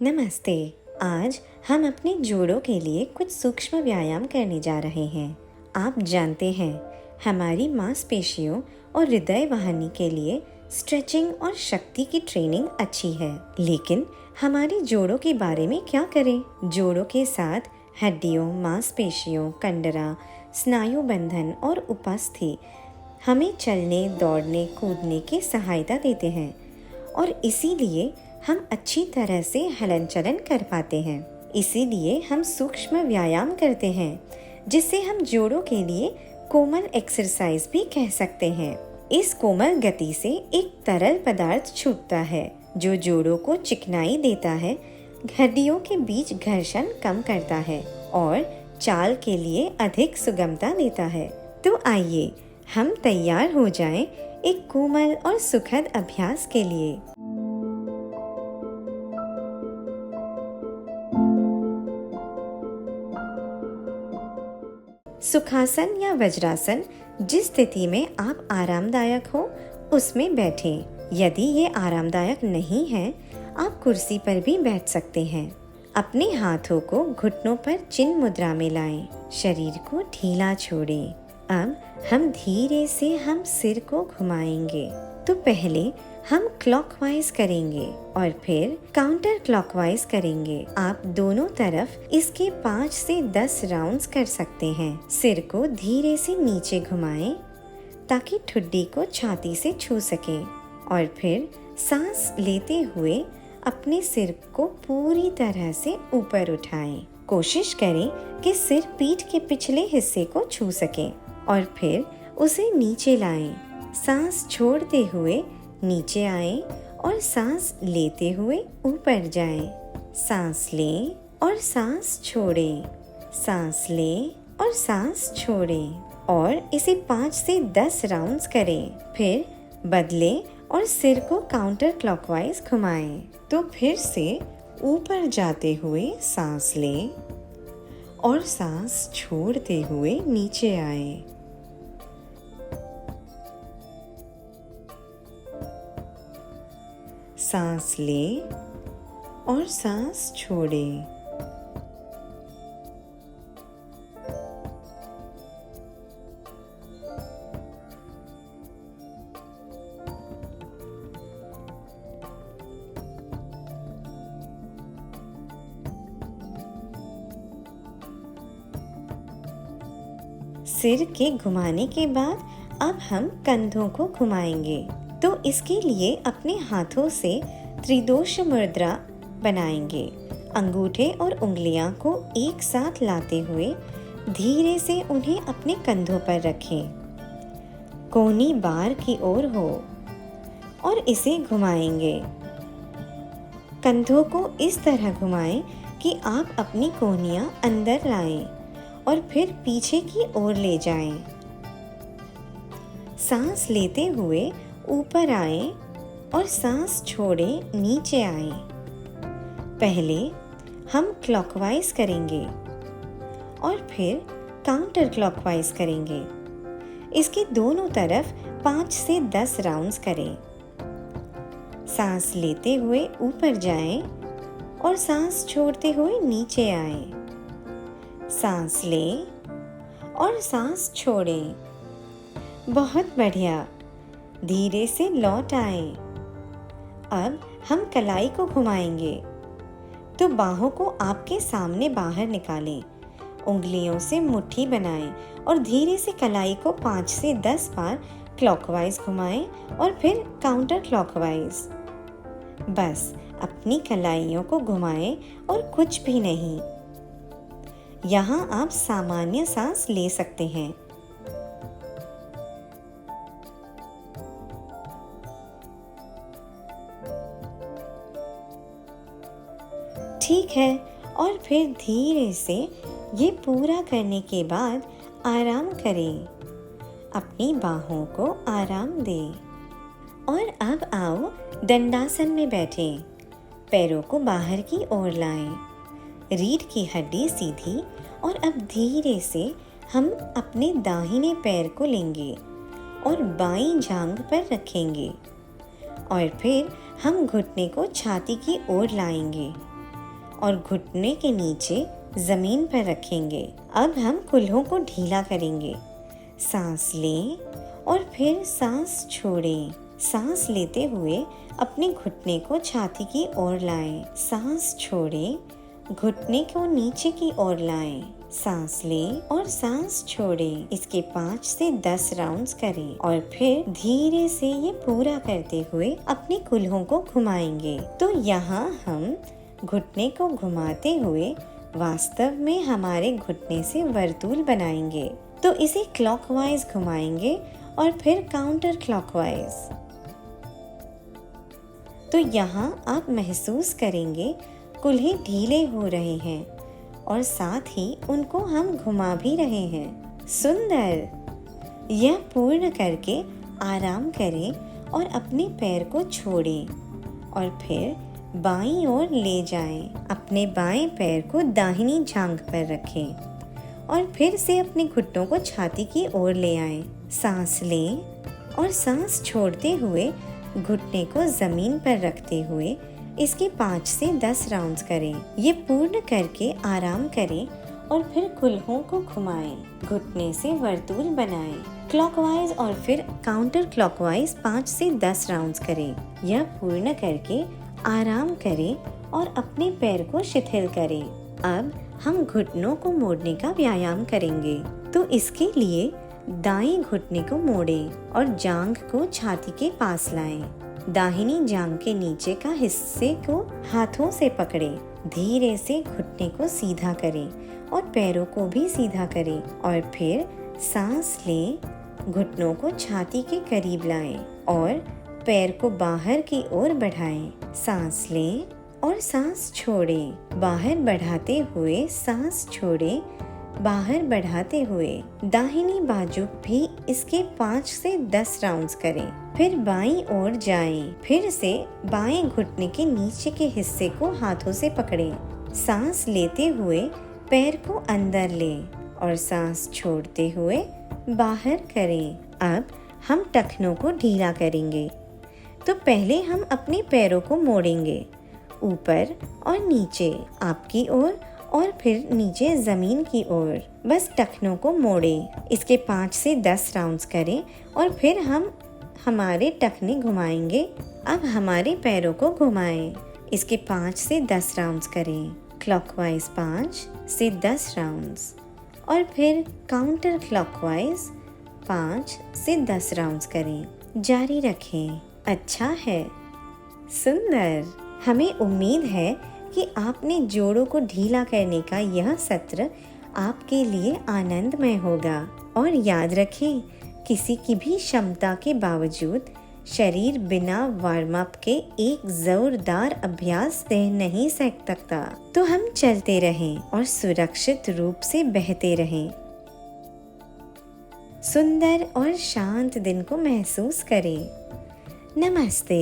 नमस्ते। आज हम अपने जोड़ों के लिए कुछ सूक्ष्म व्यायाम करने जा रहे हैं। आप जानते हैं, हमारी मांसपेशियों और हृदय वाहिनी के लिए स्ट्रेचिंग और शक्ति की ट्रेनिंग अच्छी है, लेकिन हमारे जोड़ों के बारे में क्या करें? जोड़ों के साथ हड्डियों, मांसपेशियों, कंडरा, स्नायु बंधन और उपस्थि हमें चलने, दौड़ने, कूदने की सहायता देते हैं और इसीलिए हम अच्छी तरह से हलन चलन कर पाते हैं। इसीलिए हम सूक्ष्म व्यायाम करते हैं, जिसे हम जोड़ों के लिए कोमल एक्सरसाइज भी कह सकते हैं। इस कोमल गति से एक तरल पदार्थ छूटता है, जो जोड़ों को चिकनाई देता है, हड्डियों के बीच घर्षण कम करता है और चाल के लिए अधिक सुगमता देता है। तो आइए हम तैयार हो जाएं एक कोमल और सुखद अभ्यास के लिए। सुखासन या वज्रासन, जिस स्थिति में आप आरामदायक हो उसमें बैठें। यदि ये आरामदायक नहीं है, आप कुर्सी पर भी बैठ सकते हैं। अपने हाथों को घुटनों पर चिन्ह मुद्रा में लाएं, शरीर को ढीला छोड़ें। अब हम धीरे से सिर को घुमाएंगे। तो पहले हम क्लॉकवाइज करेंगे और फिर काउंटर क्लॉकवाइज करेंगे। आप दोनों तरफ इसके 5 से 10 राउंड्स कर सकते हैं। सिर को धीरे से नीचे घुमाएं ताकि ठुड्डी को छाती से छू सके और फिर सांस लेते हुए अपने सिर को पूरी तरह से ऊपर उठाएं। कोशिश करें कि सिर पीठ के पिछले हिस्से को छू सके और फिर उसे नीचे लाएं। सांस छोड़ते हुए नीचे आएं और सांस लेते हुए ऊपर जाएं। सांस लें और सांस छोड़ें, सांस लें और सांस छोड़ें और इसे 5 से 10 राउंड्स करें। फिर बदलें और सिर को काउंटर क्लॉकवाइज घुमाएं। तो फिर से ऊपर जाते हुए सांस लें और सांस छोड़ते हुए नीचे आएं। सांस लें और सांस छोड़ें। सिर के घुमाने के बाद अब हम कंधों को घुमाएंगे। तो इसके लिए अपने हाथों से त्रिदोष मुद्रा बनाएंगे। अंगूठे और उंगलियां को एक साथ लाते हुए धीरे से उन्हें अपने कंधों पर रखें। कोहनी बार की ओर हो और इसे घुमाएंगे। कंधों को इस तरह घुमाएं कि आप अपनी कोहनियां अंदर लाएं और फिर पीछे की ओर ले जाएं। सांस लेते हुए ऊपर आए और सांस छोड़े नीचे आए। पहले हम क्लॉकवाइज करेंगे और फिर काउंटर क्लॉकवाइज करेंगे। इसके दोनों तरफ 5 से 10 राउंड्स करें। सांस लेते हुए ऊपर जाएं और सांस छोड़ते हुए नीचे आए। सांस लें और सांस छोड़ें। बहुत बढ़िया। धीरे से लौट आएं। अब हम कलाई को घुमाएंगे। तो बाहों को आपके सामने बाहर निकालें। उंगलियों से मुट्ठी बनाएं और धीरे से कलाई को 5 से 10 बार क्लॉकवाइज घुमाएं और फिर काउंटर क्लॉकवाइज। बस अपनी कलाइयों को घुमाएं और कुछ भी नहीं। यहाँ आप सामान्य सांस ले सकते हैं। ठीक है, और फिर धीरे से ये पूरा करने के बाद आराम करें। अपनी बाहों को आराम दें और अब आओ दंडासन में बैठें। पैरों को बाहर की ओर लाएं। रीढ़ की हड्डी सीधी और अब धीरे से हम अपने दाहिने पैर को लेंगे और बाईं जांघ पर रखेंगे और फिर हम घुटने को छाती की ओर लाएंगे और घुटने के नीचे जमीन पर रखेंगे। अब हम कुल्हों को ढीला करेंगे। सांस लें और फिर सांस छोड़ें। सांस लेते हुए अपने घुटने को छाती की ओर लाएं। सांस छोड़ें, घुटने को नीचे की ओर लाएं। सांस लें और सांस छोड़ें। इसके 5 से 10 राउंड्स करें और फिर धीरे से ये पूरा करते हुए अपने कुल्हों को घुमाएंगे। तो यहाँ हम घुटने को घुमाते हुए वास्तव में हमारे घुटने से वर्तुल बनाएंगे। तो इसे क्लॉकवाइज घुमाएंगे और फिर काउंटर क्लॉकवाइज। तो यहाँ आप महसूस करेंगे कुल्हे ढीले हो रहे हैं और साथ ही उनको हम घुमा भी रहे हैं। सुंदर। यह पूर्ण करके आराम करें और अपने पैर को छोड़ें और फिर बाईं ओर ले जाएं। अपने बाएं पैर को दाहिनी जांघ पर रखें और फिर से अपने घुटनों को छाती की ओर ले आएं। सांस लें और सांस छोड़ते हुए घुटने को जमीन पर रखते हुए इसके 5 से 10 राउंड्स करें। ये पूर्ण करके आराम करें और फिर कुल्हों को घुमाएं। घुटने से वर्तुल बनाएं। क्लॉकवाइज और फिर काउंटर क्लॉकवाइज 5 से 10 राउंड्स करें। यह पूर्ण करके आराम करें और अपने पैर को शिथिल करें। अब हम घुटनों को मोड़ने का व्यायाम करेंगे। तो इसके लिए दाएं घुटने को मोड़ें और जांघ को छाती के पास लाएं। दाहिनी जांघ के नीचे का हिस्से को हाथों से पकड़ें। धीरे से घुटने को सीधा करें और पैरों को भी सीधा करें और फिर सांस लें। घुटनों को छाती के करीब लाएं और पैर को बाहर की ओर बढ़ाएं। सांस लें और सांस छोड़ें। बाहर बढ़ाते हुए सांस छोड़ें। बाहर बढ़ाते हुए दाहिनी बाजू भी इसके 5 से 10 राउंड्स करें। फिर बाईं ओर जाएं। फिर से बाएं घुटने के नीचे के हिस्से को हाथों से पकड़ें। सांस लेते हुए पैर को अंदर लें और सांस छोड़ते हुए बाहर करें। अब हम टखनों को ढीला करेंगे। तो पहले हम अपने पैरों को मोड़ेंगे, ऊपर और नीचे आपकी ओर और फिर नीचे जमीन की ओर। बस टखनों को मोड़ें। इसके 5 से 10 राउंड्स करें और फिर हम हमारे टखने घुमाएंगे। अब हमारे पैरों को घुमाएं। इसके 5 से 10 राउंड्स करें। क्लॉकवाइज 5 से 10 राउंड्स और फिर काउंटर क्लॉकवाइज 5 से 10 राउंड्स करें। जारी रखें। अच्छा है। सुंदर। हमें उम्मीद है कि आपने जोड़ों को ढीला करने का यह सत्र आपके लिए आनंदमय होगा। और याद रखें, किसी की भी क्षमता के बावजूद शरीर बिना वार्म अप के एक जोरदार अभ्यास देह नहीं सकता। तो हम चलते रहें और सुरक्षित रूप से बहते रहें। सुंदर और शांत दिन को महसूस करें। नमस्ते।